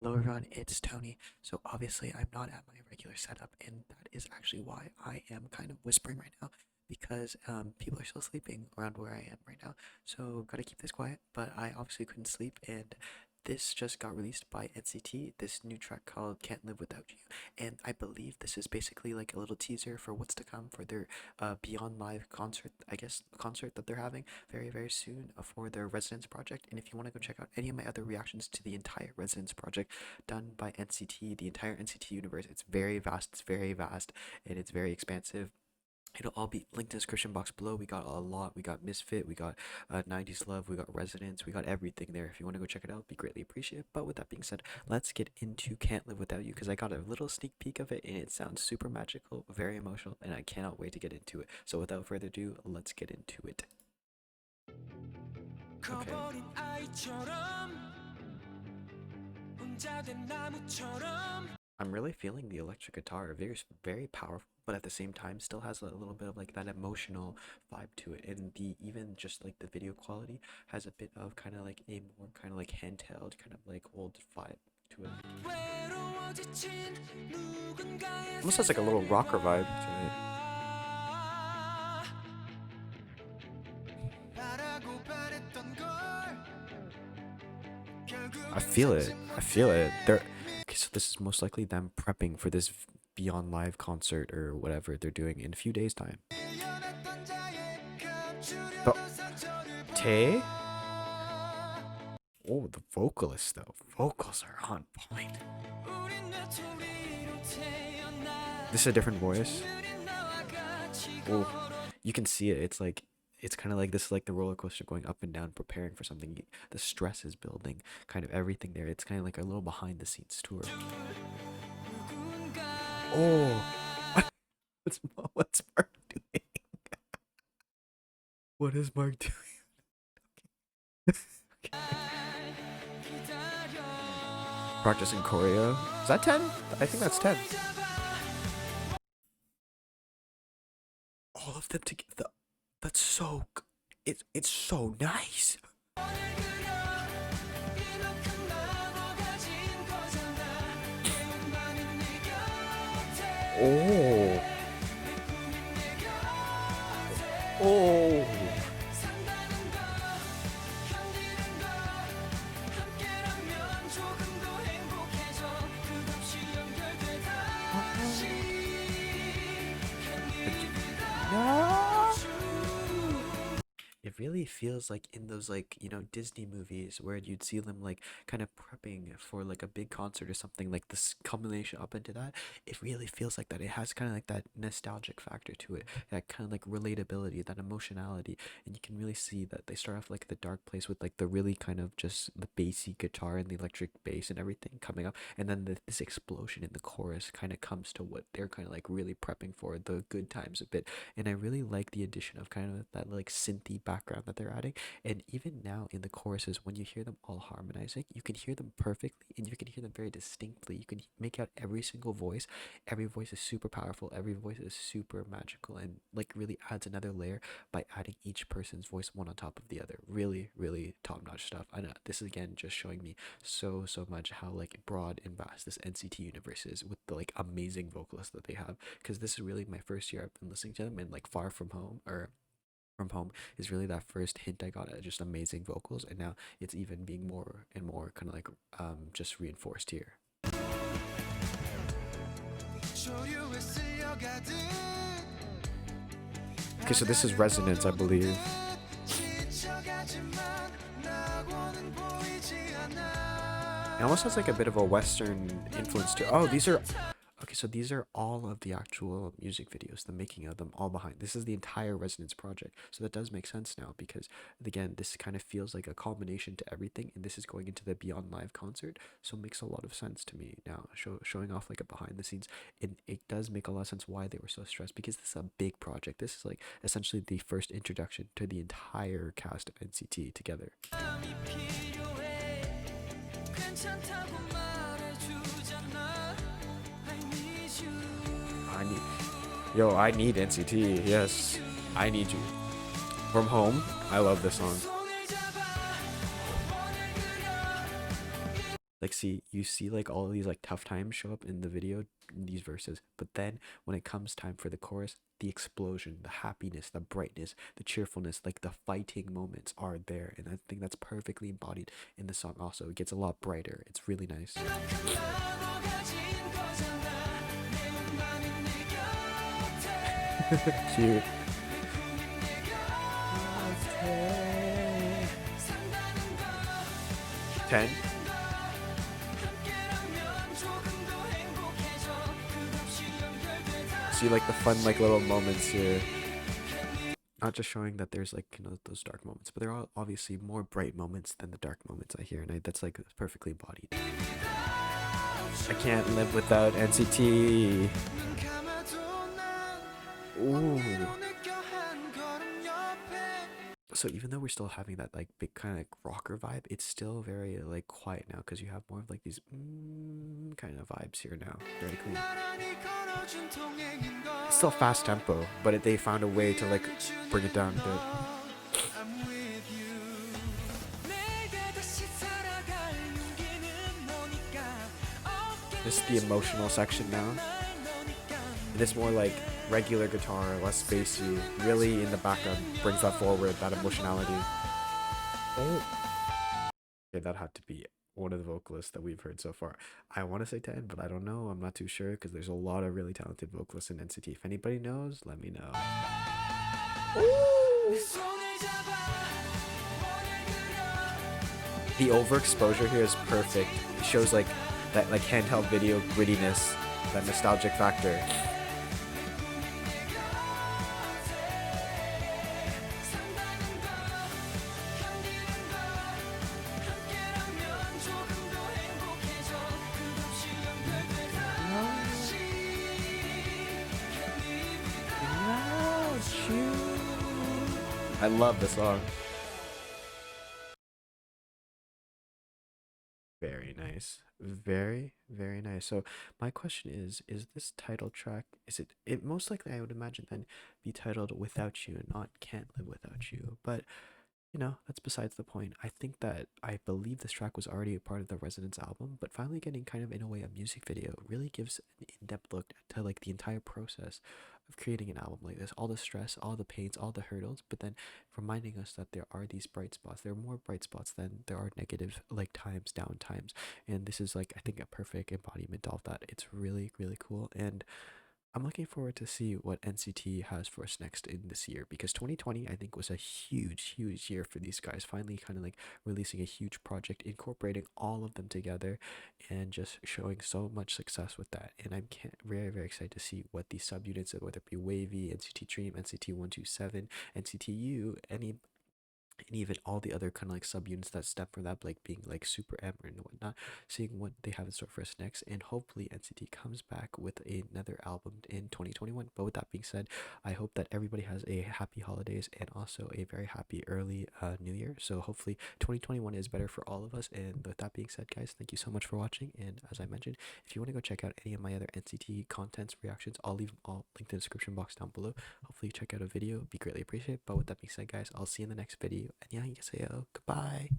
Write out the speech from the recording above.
Hello everyone, it's Tony. So obviously I'm not at my regular setup, and that is actually why I am kind of whispering right now because people are still sleeping around where I am right now. So gotta keep this quiet, but I obviously couldn't sleep, and this just got released by NCT, this new track called Can't Live Without You. And I believe this is basically like a little teaser for what's to come for their Beyond Live concert, I guess, concert that they're having very, very soon for their Residence project. And if you want to go check out any of my other reactions to the entire Residence project done by NCT, the entire NCT universe, it's very vast, and it's very expansive. It'll all be linked in the description box below. We got a lot. We got Misfit, we got 90s Love, we got Resonance, we got everything there. If you want to go check it out, be greatly appreciated. But with that being said, let's get into Can't Live Without You because I got a little sneak peek of it and it sounds super magical, very emotional, and I cannot wait to get into it. So without further ado, let's get into it. Okay. I'm really feeling the electric guitar. Very, very powerful, but at the same time, still has a little bit of like that emotional vibe to it. And the even just like the video quality has a bit of kind of like a more kind of like handheld, kind of like old vibe to it. Almost has like a little rocker vibe to it. I feel it. I feel it. They're okay. So this is most likely them prepping for this Beyond Live concert or whatever they're doing in a few days' time. Oh, Tay? Oh, the vocalist though. Vocals are on point. This is a different voice. Oh, you can see it. It's kind of like this, like the roller coaster going up and down, preparing for something. The stress is building, kind of everything there. It's kind of like a little behind the scenes tour. Oh, what's what's Mark doing? What is Mark doing? Okay. Practicing choreo. Is that 10? I think that's 10. All of them together. That's so. It's so nice. Oh. Oh. No. It really feels like in those like Disney movies where you'd see them like kind of prepping for like a big concert or something, like this culmination up into that. It really feels like that. It has kind of like that nostalgic factor to it, that kind of like relatability, that emotionality. And you can really see that they start off like the dark place with like the really kind of just the bassy guitar and the electric bass and everything coming up, and then this explosion in the chorus kind of comes to what they're kind of like really prepping for, the good times a bit. And I really like the addition of kind of that like synthy background that they're adding. And even now in the choruses, when you hear them all harmonizing, you can hear them perfectly and you can hear them very distinctly. You can make out every single voice. Every voice is super powerful. Every voice is super magical, and like really adds another layer by adding each person's voice one on top of the other. Really, really top-notch stuff. I know this is again just showing me so much how like broad and vast this NCT universe is with the like amazing vocalists that they have, because this is really my first year I've been listening to them, and like Far From Home or From Home is really that first hint I got at just amazing vocals, and now it's even being more and more kind of like just reinforced here. Okay, so this is Resonance, I believe. It almost has like a bit of a Western influence to. Oh, these are. Okay, so these are all of the actual music videos, the making of them all behind. This is the entire Resonance project. So that does make sense now because, again, this kind of feels like a culmination to everything, and this is going into the Beyond Live concert. So it makes a lot of sense to me now, showing off like a behind the scenes. And it does make a lot of sense why they were so stressed, because this is a big project. This is like essentially the first introduction to the entire cast of NCT together. I need, I need NCT. Yes, I need you. From Home, I love this song. Like, see, you see like all of these like tough times show up in the video in these verses, but then when it comes time for the chorus, the explosion, the happiness, the brightness, the cheerfulness, like the fighting moments are there, and I think that's perfectly embodied in the song. Also, it gets a lot brighter. It's really nice. Cute. 10. See like the fun like little moments here. Not just showing that there's like, you know, those dark moments, but there are obviously more bright moments than the dark moments I hear, and that's like perfectly embodied. I can't live without NCT. Ooh. So even though we're still having that like big kind of like rocker vibe, it's still very like quiet now because you have more of like these kind of vibes here now. Very clean. It's still fast tempo, but they found a way to like bring it down a bit. This is the emotional section now. And it's more like regular guitar, less spacey, really in the background, brings that forward, that emotionality. Oh. Okay, that had to be one of the vocalists that we've heard so far. I want to say 10, but I don't know. I'm not too sure because there's a lot of really talented vocalists in NCT. If anybody knows, let me know. Ooh. The overexposure here is perfect. It shows like that like handheld video grittiness, that nostalgic factor. I love the song. Very nice. Very, very nice. So my question is this title track, is it most likely I would imagine then be titled Without You and not Can't Live Without You. But you know, that's besides the point. I think that I believe this track was already a part of the Resonance album, but finally getting kind of in a way a music video really gives an in-depth look to like the entire process of creating an album like this. All the stress, all the pains, all the hurdles, but then reminding us that there are these bright spots. There are more bright spots than there are negative like times, down times. And this is like I think a perfect embodiment of that. It's really, really cool. And I'm looking forward to see what NCT has for us next in this year because 2020 I think was a huge, huge year for these guys. Finally, kind of like releasing a huge project, incorporating all of them together, and just showing so much success with that. And I'm very, very excited to see what these subunits, whether it be WayV, NCT Dream, NCT 127, NCTU, and even all the other kind of like subunits that stem from that, like being like Super M and whatnot, seeing what they have in store for us next, and hopefully NCT comes back with another album in 2021. But with that being said, I hope that everybody has a happy holidays and also a very happy early new year. So hopefully 2021 is better for all of us. And with that being said, guys, thank you so much for watching. And as I mentioned, if you want to go check out any of my other NCT contents, reactions, I'll leave them all linked in the description box down below. Hopefully you check out a video, be greatly appreciated. But with that being said, guys, I'll see you in the next video. 안녕히 계세요. Goodbye.